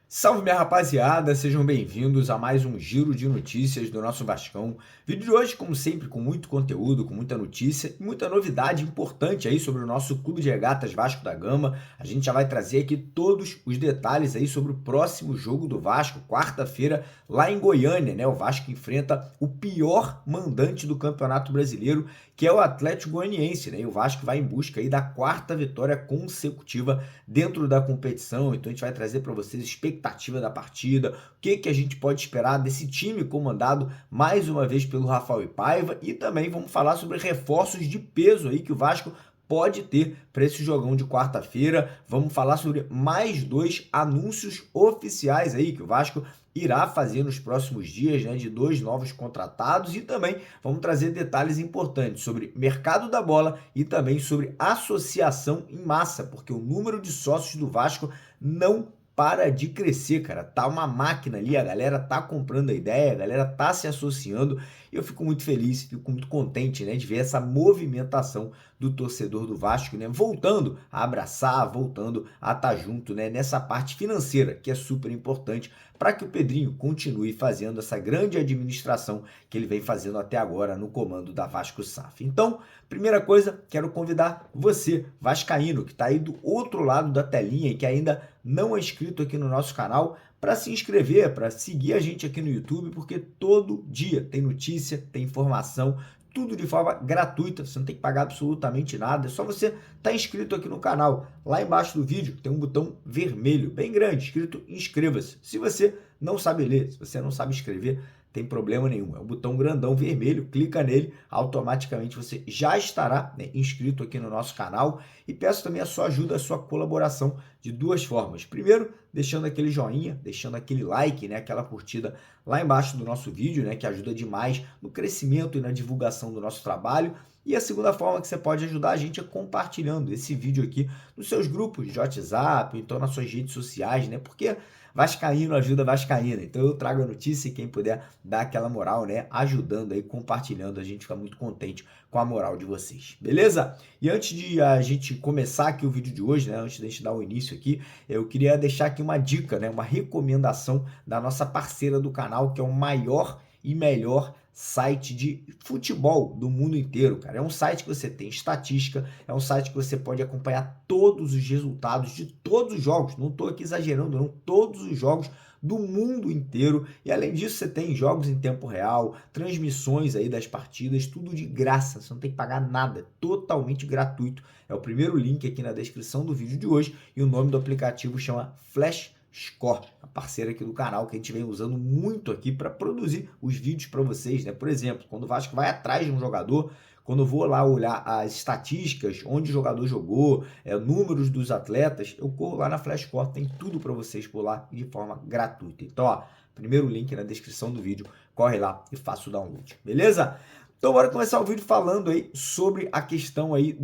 Salve, minha rapaziada, sejam bem-vindos a mais um giro de notícias do nosso Vascão. Vídeo de hoje, como sempre, com muito conteúdo, com muita notícia e muita novidade importante aí sobre o nosso Clube de Regatas Vasco da Gama. A gente já vai trazer aqui todos os detalhes aí sobre o próximo jogo do Vasco, quarta-feira, lá em Goiânia, né? O Vasco enfrenta o pior mandante do Campeonato Brasileiro, que é o Atlético Goianiense, né? E o Vasco vai em busca aí da quarta vitória consecutiva dentro da competição. Então a gente vai trazer para vocês expectativa da partida, o que a gente pode esperar desse time comandado mais uma vez pelo Rafael Paiva, e também vamos falar sobre reforços de peso aí que o Vasco pode ter para esse jogão de quarta-feira. Vamos falar sobre mais dois anúncios oficiais aí que o Vasco irá fazer nos próximos dias, né, de dois novos contratados, e também vamos trazer detalhes importantes sobre mercado da bola e também sobre associação em massa, porque o número de sócios do Vasco não para de crescer, cara. Tá uma máquina ali, a galera tá comprando a ideia, a galera tá se associando. E eu fico muito feliz, fico muito contente, né, de ver essa movimentação do torcedor do Vasco, né, voltando a abraçar, voltando a estar junto, né, nessa parte financeira, que é super importante para que o Pedrinho continue fazendo essa grande administração que ele vem fazendo até agora no comando da Vasco SAF. Então, primeira coisa, quero convidar você, vascaíno, que está aí do outro lado da telinha e que ainda não é inscrito aqui no nosso canal, para se inscrever, para seguir a gente aqui no YouTube, porque todo dia tem notícia, tem informação, tudo de forma gratuita, você não tem que pagar absolutamente nada, é só você estar inscrito aqui no canal. Lá embaixo do vídeo tem um botão vermelho, bem grande, escrito inscreva-se. Se você não sabe ler, se você não sabe escrever, tem problema nenhum, é um botão grandão vermelho, clica nele, automaticamente você já estará, né, inscrito aqui no nosso canal. E peço também a sua ajuda, a sua colaboração de duas formas. Primeiro, deixando aquele joinha, deixando aquele like, né, aquela curtida lá embaixo do nosso vídeo, né, que ajuda demais no crescimento e na divulgação do nosso trabalho. E a segunda forma que você pode ajudar a gente é compartilhando esse vídeo aqui nos seus grupos de WhatsApp, ou então nas suas redes sociais, né? Porque vascaíno ajuda vascaína. Então eu trago a notícia e quem puder dar aquela moral, né, ajudando aí, compartilhando, a gente fica muito contente com a moral de vocês. Beleza? E antes de a gente começar aqui o vídeo de hoje, né, antes de a gente dar o início aqui, eu queria deixar aqui uma dica, né, uma recomendação da nossa parceira do canal, que é o maior e melhor site de futebol do mundo inteiro, cara. É um site que você tem estatística, é um site que você pode acompanhar todos os resultados de todos os jogos, não estou aqui exagerando não, todos os jogos do mundo inteiro, e além disso você tem jogos em tempo real, transmissões aí das partidas, tudo de graça, você não tem que pagar nada, totalmente gratuito. É o primeiro link aqui na descrição do vídeo de hoje, e o nome do aplicativo chama Flash Score, a parceira aqui do canal que a gente vem usando muito aqui para produzir os vídeos para vocês, né? Por exemplo, quando o Vasco vai atrás de um jogador, quando eu vou lá olhar as estatísticas, onde o jogador jogou, números dos atletas, eu corro lá na Flash Score, tem tudo para vocês por lá de forma gratuita. Então, ó, primeiro link na descrição do vídeo, corre lá e faça o download, beleza? Então, bora começar o vídeo falando aí sobre a questão aí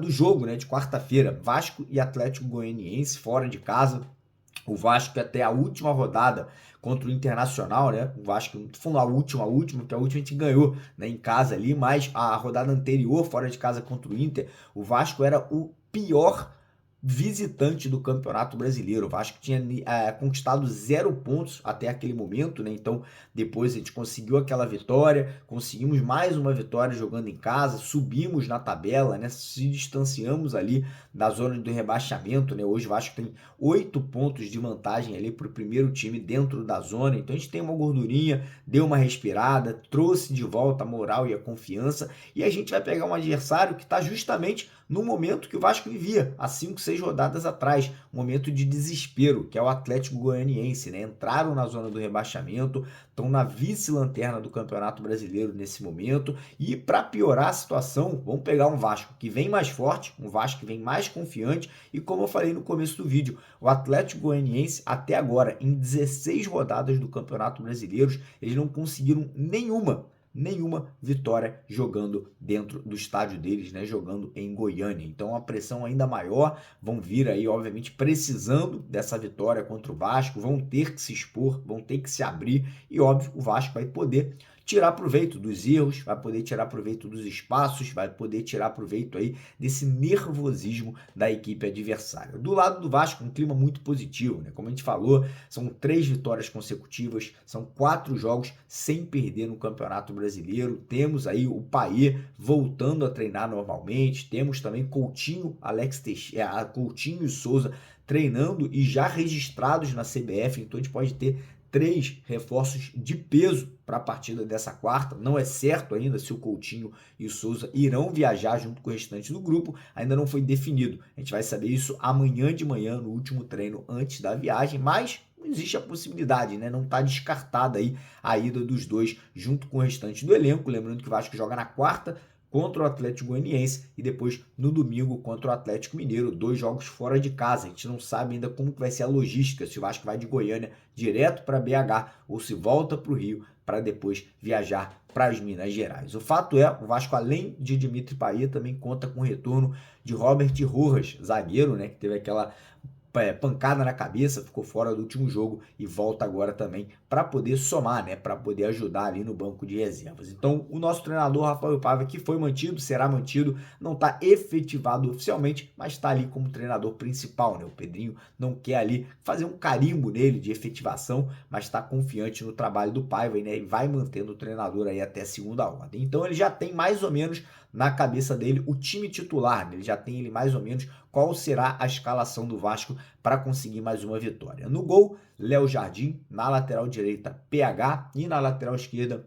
do jogo, né, de quarta-feira, Vasco e Atlético Goianiense fora de casa. O Vasco até a última rodada contra o Internacional, né? O Vasco não foi a última, porque a última a gente ganhou, né, em casa ali, mas a rodada anterior, fora de casa contra o Inter, o Vasco era o pior visitante do Campeonato Brasileiro. O Vasco tinha conquistado 0 pontos até aquele momento, né? Então depois a gente conseguiu aquela vitória, conseguimos mais uma vitória jogando em casa, subimos na tabela, né? Se distanciamos ali da zona do rebaixamento, né? Hoje o Vasco tem 8 pontos de vantagem ali para o primeiro time dentro da zona, então a gente tem uma gordurinha, deu uma respirada, trouxe de volta a moral e a confiança, e a gente vai pegar um adversário que está justamente no momento que o Vasco vivia há 5, 6 rodadas atrás, um momento de desespero, que é o Atlético Goianiense, né? Entraram na zona do rebaixamento, estão na vice-lanterna do Campeonato Brasileiro nesse momento, e para piorar a situação, vamos pegar um Vasco que vem mais forte, um Vasco que vem mais confiante, e como eu falei no começo do vídeo, o Atlético Goianiense até agora, em 16 rodadas do Campeonato Brasileiro, eles não conseguiram nenhuma nenhuma vitória jogando dentro do estádio deles, né, jogando em Goiânia. Então a pressão ainda maior, vão vir aí obviamente precisando dessa vitória contra o Vasco, vão ter que se expor, vão ter que se abrir e óbvio o Vasco vai poder tirar proveito dos erros, vai poder tirar proveito dos espaços, vai poder tirar proveito aí desse nervosismo da equipe adversária. Do lado do Vasco, um clima muito positivo, né? Como a gente falou, são 3 vitórias consecutivas, são 4 jogos sem perder no Campeonato Brasileiro. Temos aí o Payet voltando a treinar normalmente, temos também Coutinho, Alex Teixeira, Coutinho e Souza treinando e já registrados na CBF, então a gente pode ter 3 reforços de peso para a partida dessa quarta. Não é certo ainda se o Coutinho e o Souza irão viajar junto com o restante do grupo, ainda não foi definido. A gente vai saber isso amanhã de manhã, no último treino antes da viagem, mas existe a possibilidade, né? Não está descartada aí a ida dos dois junto com o restante do elenco. Lembrando que o Vasco joga na quarta contra o Atlético Goianiense e depois no domingo contra o Atlético Mineiro, 2 jogos fora de casa. A gente não sabe ainda como que vai ser a logística, se o Vasco vai de Goiânia direto para BH ou se volta para o Rio para depois viajar para as Minas Gerais. O fato é, o Vasco, além de Dimitri Payet, também conta com o retorno de Robert Rojas, zagueiro, né, que teve aquela pancada na cabeça, ficou fora do último jogo e volta agora também para poder somar, né, para poder ajudar ali no banco de reservas. Então, o nosso treinador Rafael Paiva, que foi mantido, será mantido, não está efetivado oficialmente, mas está ali como treinador principal, né? O Pedrinho não quer ali fazer um carimbo nele de efetivação, mas está confiante no trabalho do Paiva, né, e vai mantendo o treinador aí até segunda ordem. Então, ele já tem mais ou menos na cabeça dele o time titular, né? Ele já tem ele mais ou menos qual será a escalação do Vasco para conseguir mais uma vitória. No gol, Léo Jardim, na lateral direita, PH e na lateral esquerda,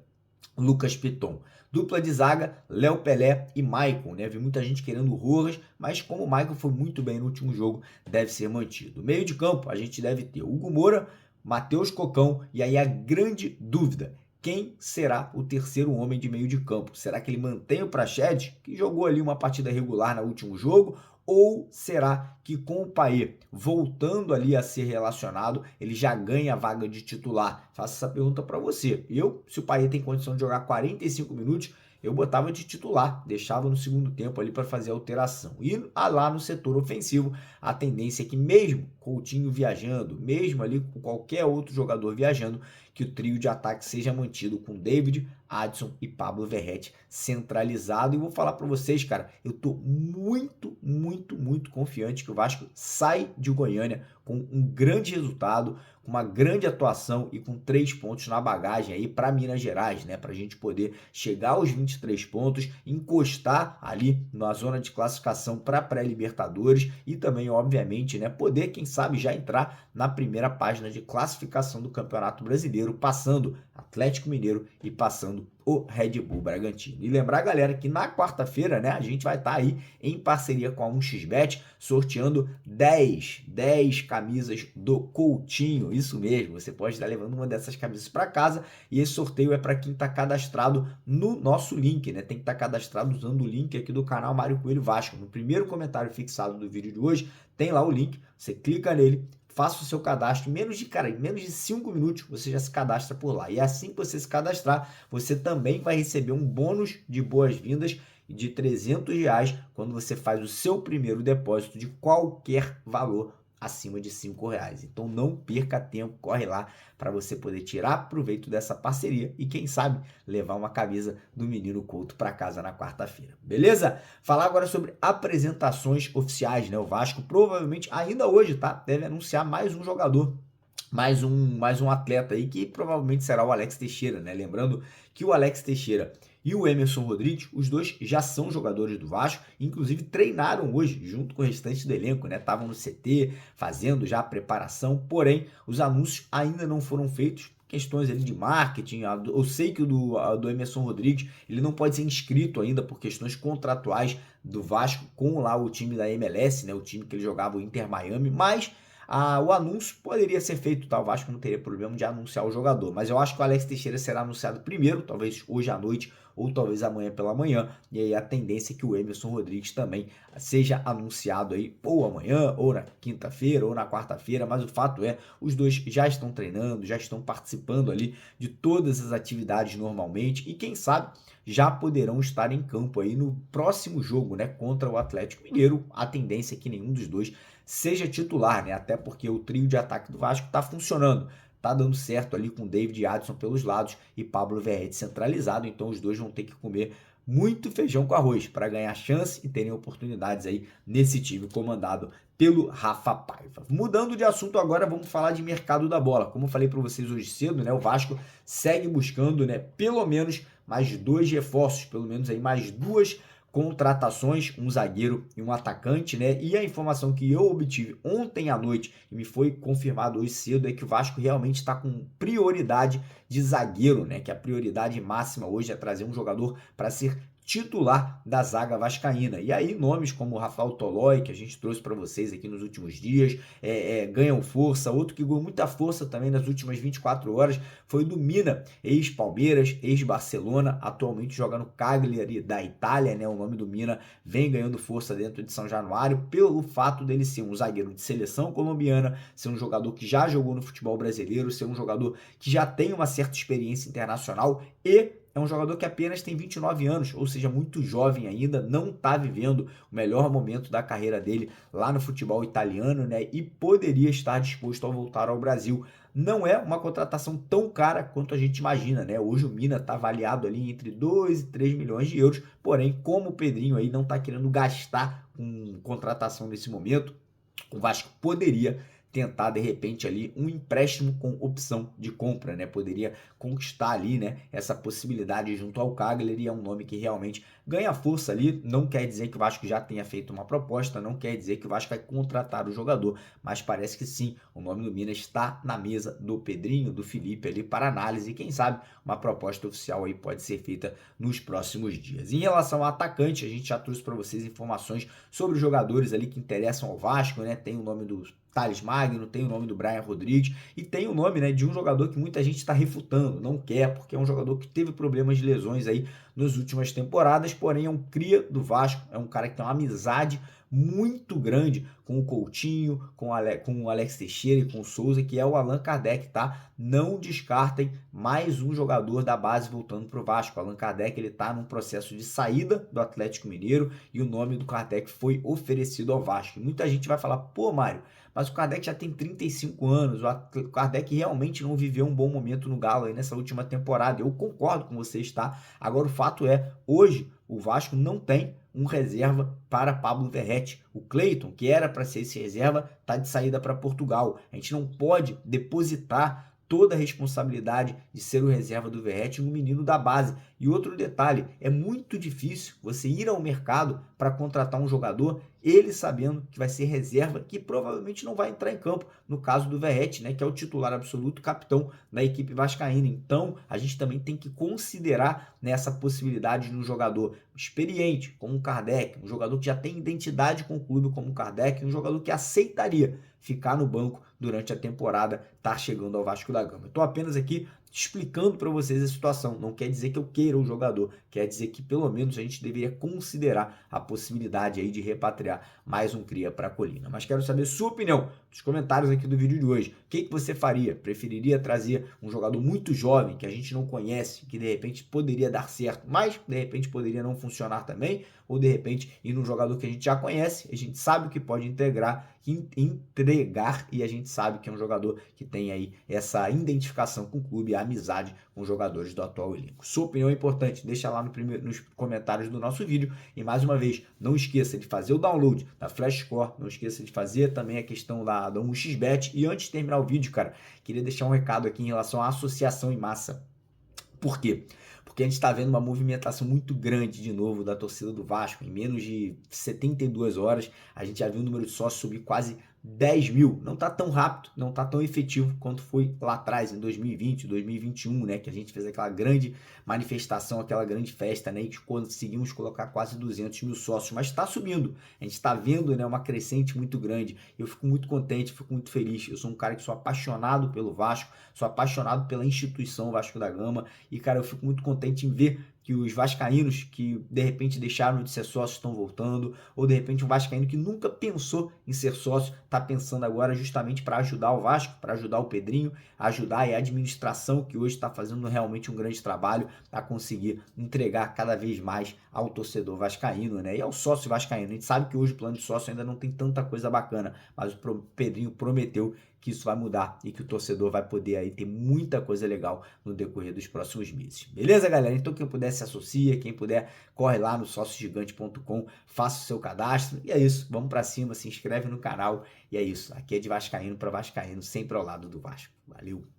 Lucas Piton. Dupla de zaga, Léo Pelé e Maicon, né? Vi muita gente querendo o Rojas, mas como o Maicon foi muito bem no último jogo, deve ser mantido. Meio de campo, a gente deve ter Hugo Moura, Matheus Cocão e aí a grande dúvida: quem será o terceiro homem de meio de campo? Será que ele mantém o Praxedes, que jogou ali uma partida regular no último jogo? Ou será que com o Payet voltando ali a ser relacionado, ele já ganha a vaga de titular? Faço essa pergunta para você. Se o Payet tem condição de jogar 45 minutos, eu botava de titular, deixava no segundo tempo ali para fazer a alteração. E lá no setor ofensivo, a tendência é que mesmo Coutinho viajando, mesmo ali com qualquer outro jogador viajando, que o trio de ataque seja mantido com David, Adson e Pablo Verratti centralizado. E vou falar para vocês, cara, eu tô muito confiante que o Vasco sai de Goiânia com um grande resultado, com uma grande atuação e com 3 pontos na bagagem aí para Minas Gerais, né? Para a gente poder chegar aos 23 pontos, encostar ali na zona de classificação para pré-Libertadores e também, obviamente, né, poder, quem sabe, já entrar na primeira página de classificação do Campeonato Brasileiro, passando Atlético Mineiro e passando o Red Bull Bragantino. E lembrar, galera, que na quarta-feira, né, a gente vai estar aí em parceria com a 1xBet sorteando 10 camisas do Coutinho. Isso mesmo, você pode estar levando uma dessas camisas para casa e esse sorteio é para quem está cadastrado no nosso link, né? Tem que estar cadastrado usando o link aqui do canal Mário Coelho Vasco. No primeiro comentário fixado do vídeo de hoje, tem lá o link, você clica nele, faça o seu cadastro, em menos de 5 minutos você já se cadastra por lá. E assim que você se cadastrar, você também vai receber um bônus de boas-vindas de R$300 quando você faz o seu primeiro depósito de qualquer valor acima de R$5. Então não perca tempo, corre lá para você poder tirar proveito dessa parceria e quem sabe levar uma camisa do Menino Couto para casa na quarta-feira, beleza? Falar agora sobre apresentações oficiais, né? O Vasco provavelmente ainda hoje, tá? Deve anunciar mais um jogador, mais um atleta aí que provavelmente será o Alex Teixeira, né? Lembrando que o Alex Teixeira e o Emerson Rodrigues, os dois já são jogadores do Vasco, inclusive treinaram hoje junto com o restante do elenco, né? Estavam no CT fazendo já a preparação, porém os anúncios ainda não foram feitos, questões ali de marketing. Eu sei que o do Emerson Rodrigues ele não pode ser inscrito ainda por questões contratuais do Vasco com lá o time da MLS, né? O time que ele jogava, o Inter Miami, mas o anúncio poderia ser feito, tá? O Vasco não teria problema de anunciar o jogador, mas eu acho que o Alex Teixeira será anunciado primeiro, talvez hoje à noite ou talvez amanhã pela manhã, e aí a tendência é que o Emerson Rodrigues também seja anunciado aí ou amanhã, ou na quinta-feira, ou na quarta-feira, mas o fato é, os dois já estão treinando, já estão participando ali de todas as atividades normalmente, e quem sabe já poderão estar em campo aí no próximo jogo, né, contra o Atlético Mineiro. A tendência é que nenhum dos dois seja titular, né, até porque o trio de ataque do Vasco está funcionando. Tá dando certo ali com David Adson pelos lados e Pablo Verrete centralizado, então os dois vão ter que comer muito feijão com arroz para ganhar chance e terem oportunidades aí nesse time comandado pelo Rafa Paiva. Mudando de assunto agora, vamos falar de mercado da bola. Como eu falei para vocês hoje cedo, né, o Vasco segue buscando, né, pelo menos mais 2 reforços, pelo menos aí mais 2 contratações, um zagueiro e um atacante, né? E a informação que eu obtive ontem à noite e me foi confirmado hoje cedo é que o Vasco realmente está com prioridade de zagueiro, né? Que a prioridade máxima hoje é trazer um jogador para ser titular da zaga vascaína. E aí nomes como o Rafael Tolói, que a gente trouxe para vocês aqui nos últimos dias, ganham força. Outro que ganhou muita força também nas últimas 24 horas foi o do Mina, ex-Palmeiras, ex-Barcelona, atualmente joga no Cagliari da Itália, né? O nome do Mina vem ganhando força dentro de São Januário pelo fato dele ser um zagueiro de seleção colombiana, ser um jogador que já jogou no futebol brasileiro, ser um jogador que já tem uma certa experiência internacional e é um jogador que apenas tem 29 anos, ou seja, muito jovem ainda, não está vivendo o melhor momento da carreira dele lá no futebol italiano, né? E poderia estar disposto a voltar ao Brasil. Não é uma contratação tão cara quanto a gente imagina, né? Hoje o Mina está avaliado ali entre 2 e 3 milhões de euros, porém, como o Pedrinho aí não está querendo gastar com contratação nesse momento, o Vasco poderia tentar de repente ali um empréstimo com opção de compra, né? Poderia conquistar ali, né, essa possibilidade junto ao Cagliari, é um nome que realmente ganha força ali. Não quer dizer que o Vasco já tenha feito uma proposta, não quer dizer que o Vasco vai contratar o jogador, mas parece que sim, o nome do Minas está na mesa do Pedrinho, do Felipe ali para análise, e quem sabe uma proposta oficial aí pode ser feita nos próximos dias. Em relação ao atacante, a gente já trouxe para vocês informações sobre os jogadores ali que interessam ao Vasco, né? Tem o nome do Thales Magno, tem o nome do Brian Rodrigues e tem o nome, né, de um jogador que muita gente está refutando, não quer, porque é um jogador que teve problemas de lesões aí nas últimas temporadas, porém é um cria do Vasco, é um cara que tem uma amizade muito grande com o Coutinho, com o Alex Teixeira e com o Souza, que é o Allan Kardec, tá? Não descartem mais um jogador da base voltando para o Vasco. O Allan Kardec, ele tá num processo de saída do Atlético Mineiro e o nome do Kardec foi oferecido ao Vasco. E muita gente vai falar, pô, Mário, mas o Kardec já tem 35 anos, o Kardec realmente não viveu um bom momento no Galo aí nessa última temporada. Eu concordo com vocês, tá? Agora o fato é, hoje o Vasco não tem um reserva para Pablo Verrete. O Cleiton, que era para ser esse reserva, está de saída para Portugal. A gente não pode depositar toda a responsabilidade de ser o reserva do Verrete no menino da base. E outro detalhe, é muito difícil você ir ao mercado para contratar um jogador, ele sabendo que vai ser reserva, que provavelmente não vai entrar em campo, no caso do Verrete, né, que é o titular absoluto, capitão da equipe vascaína. Então, a gente também tem que considerar nessa possibilidade de um jogador experiente, como o Kardec, um jogador que já tem identidade com o clube como o Kardec, um jogador que aceitaria ficar no banco durante a temporada, tá chegando ao Vasco da Gama. Estou apenas aqui explicando para vocês a situação, não quer dizer que eu queira o jogador, quer dizer que pelo menos a gente deveria considerar a possibilidade aí de repatriar mais um cria para a Colina. Mas quero saber sua opinião nos comentários aqui do vídeo de hoje. O que você faria? Preferiria trazer um jogador muito jovem que a gente não conhece, que de repente poderia dar certo, mas de repente poderia não funcionar também, ou de repente ir num jogador que a gente já conhece, a gente sabe o que pode entregar e a gente sabe que é um jogador que tem aí essa identificação com o clube, a amizade com os jogadores do atual elenco. Sua opinião é importante, deixa lá nos comentários do nosso vídeo e mais uma vez, não esqueça de fazer o download da Flash Score, não esqueça de fazer também a questão da 1xBet e antes de terminar o vídeo, cara, queria deixar um recado aqui em relação à associação em massa. Por quê? Porque a gente está vendo uma movimentação muito grande de novo da torcida do Vasco. Em menos de 72 horas, a gente já viu o número de sócios subir quase 10 mil. Não está tão rápido, não está tão efetivo quanto foi lá atrás, em 2020, 2021, né? Que a gente fez aquela grande manifestação, aquela grande festa, né? E conseguimos colocar quase 200 mil sócios. Mas está subindo. A gente está vendo, né, uma crescente muito grande. Eu fico muito contente, fico muito feliz. Eu sou um cara que sou apaixonado pelo Vasco, sou apaixonado pela instituição Vasco da Gama. E, cara, eu fico muito contente em ver que os vascaínos que de repente deixaram de ser sócios estão voltando, ou de repente um vascaíno que nunca pensou em ser sócio está pensando agora justamente para ajudar o Vasco, para ajudar o Pedrinho, ajudar a administração que hoje está fazendo realmente um grande trabalho a conseguir entregar cada vez mais ao torcedor vascaíno, né? E ao sócio vascaíno. A gente sabe que hoje o plano de sócio ainda não tem tanta coisa bacana, mas o Pedrinho prometeu que isso vai mudar e que o torcedor vai poder aí ter muita coisa legal no decorrer dos próximos meses. Beleza, galera? Então quem puder se associa, quem puder corre lá no sóciogigante.com, faça o seu cadastro e é isso. Vamos para cima, se inscreve no canal e é isso. Aqui é de vascaíno para vascaíno, sempre ao lado do Vasco. Valeu!